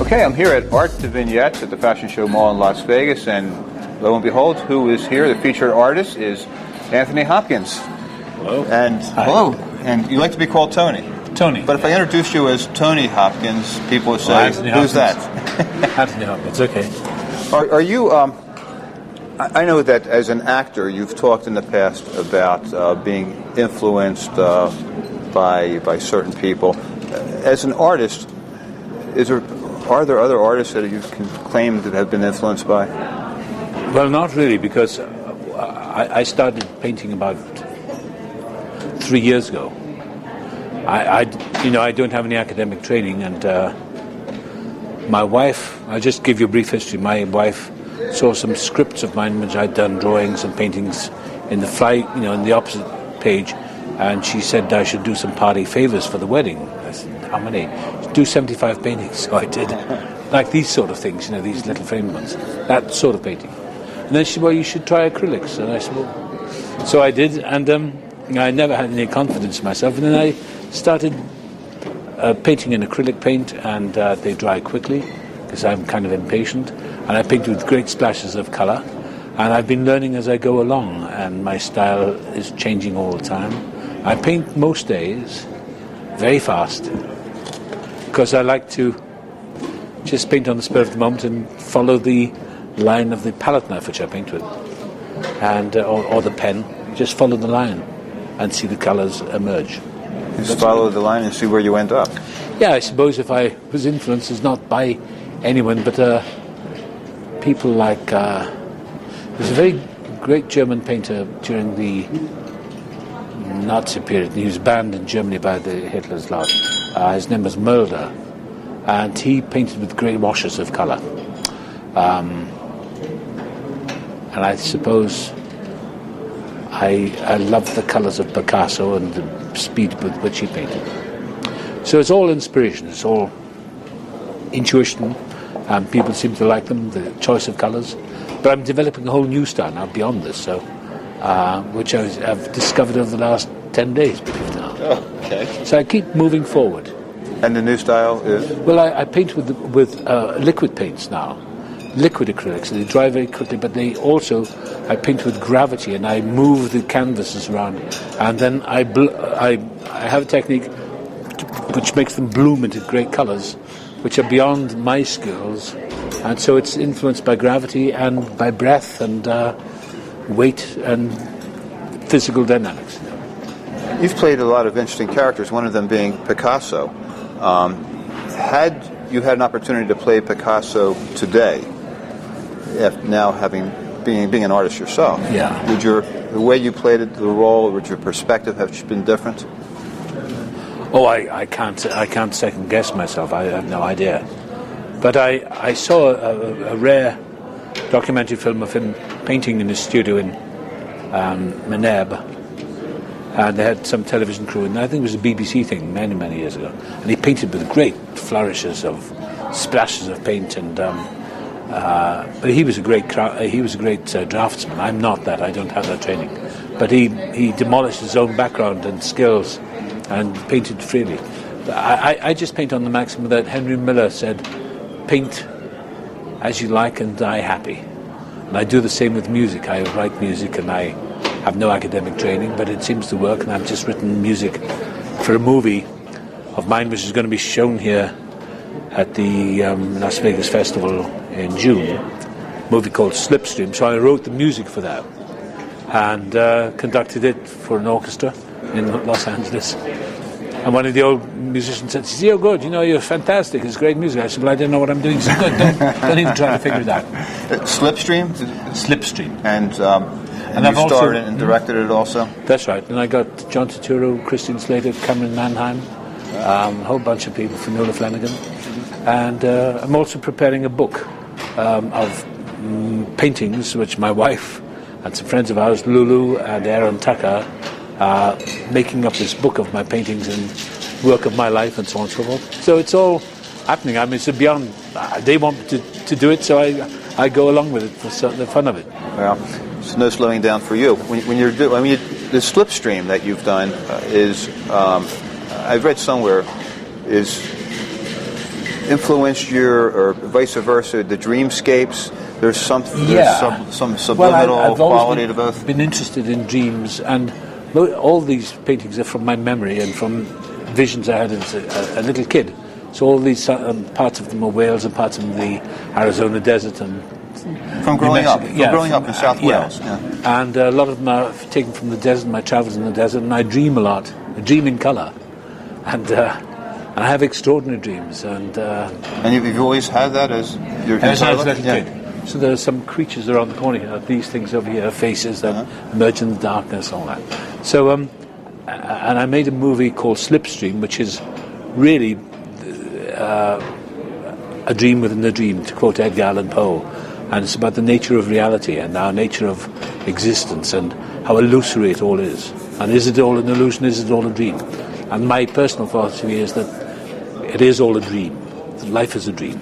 Okay, I'm here at Art to Vignettes at the Fashion Show Mall in Las Vegas, and lo and behold, who is here? The featured artist is Anthony Hopkins. Hello. And hi. Hello. And you like to be called Tony. Tony. But if I introduce you as Tony Hopkins, people would say, Anthony "Who's Hopkins. that?" Anthony Hopkins. Okay. Are you? I know that as an actor, you've talked in the past about being influenced by certain people. As an artist, are there other artists that you can claim that have been influenced by? Well, not really, because I started painting about 3 years ago. I don't have any academic training, and my wife. I'll just give you a brief history. My wife saw some scripts of mine which I'd done, drawings and paintings in the opposite page, and she said I should do some party favors for the wedding. I said, how many? Do 75 paintings. So I did, like these sort of things, these little framed ones, that sort of painting. And then she said, well, you should try acrylics. And I said, well, so I did, and I never had any confidence in myself. And then I started painting in acrylic paint, and they dry quickly because I'm kind of impatient. And I paint with great splashes of colour. And I've been learning as I go along, and my style is changing all the time. I paint most days very fast because I like to just paint on the spur of the moment and follow the line of the palette knife which I paint with, and or the pen. Just follow the line and see the colours emerge. Just follow the line and see where you end up. Yeah, I suppose if I was influenced, it's not by anyone, but people like... there's a very great German painter during the Nazi period. He was banned in Germany by the Hitler's lot. His name was Mulder, and he painted with great washes of colour. And I suppose I love the colours of Picasso and the speed with which he painted. So it's all inspiration, it's all intuition, and people seem to like them, the choice of colours. But I'm developing a whole new style now beyond this, so which I've discovered over the last 10 days, believe it or not. Oh, okay. So I keep moving forward. And the new style is? Well, I paint with liquid paints now, liquid acrylics. They dry very quickly, but they also, I paint with gravity, and I move the canvases around, and then I have a technique which makes them bloom into great colours, which are beyond my skills, and so it's influenced by gravity and by breath and weight and physical dynamics. You've played a lot of interesting characters, one of them being Picasso. Had you had an opportunity to play Picasso today, now being an artist yourself, yeah, would the way you played it, the role, would your perspective have been different? Oh, I can't second guess myself. I have no idea. But I saw a rare documentary film of him painting in his studio in Meneb, and they had some television crew, and I think it was a BBC thing many, many years ago. And he painted with great flourishes of splashes of paint, and but he was a great draftsman. I'm not that. I don't have that training. But he demolished his own background and skills and painted freely. I just paint on the maxim that Henry Miller said, paint as you like and die happy. And I do the same with music. I write music, and I have no academic training, but it seems to work, and I've just written music for a movie of mine which is going to be shown here at the Las Vegas Festival in June, a movie called Slipstream. So I wrote the music for that and conducted it for an orchestra in Los Angeles. And one of the old musicians said, "Oh, good, you're fantastic, it's great music." I said, "Well, I didn't know what I'm doing." He said, "Good, don't even try to figure it out." Slipstream? Slipstream. And you starred and directed it also? That's right. And I got John Turturro, Christine Slater, Cameron Manheim, a whole bunch of people, Finola Flanagan. And I'm also preparing a book of paintings, which my wife and some friends of ours, Lulu and Aaron Tucker, making up this book of my paintings and work of my life and so on and so forth. So it's all happening. I mean, it's beyond. They want to do it, so I go along with it for the fun of it. Well, there's no slowing down for you. When you're the Slipstream that you've done is, I've read somewhere, is influenced your, or vice versa, the dreamscapes? There's some subliminal I've quality always to both? been interested in dreams, and all these paintings are from my memory and from visions I had as a little kid. So all these parts of them are Wales and parts of the Arizona desert and from growing up, growing up in South Wales. Yeah. And a lot of them are taken from the desert, my travels in the desert, and I dream a lot. I dream in colour. And I have extraordinary dreams. And you've always had that as your as I was a little kid. So there are some creatures around the corner here, these things over here, faces that emerge in the darkness, all that. So, and I made a movie called Slipstream, which is really a dream within a dream, to quote Edgar Allan Poe. And it's about the nature of reality and our nature of existence and how illusory it all is. And is it all an illusion? Is it all a dream? And my personal philosophy is that it is all a dream. Life is a dream.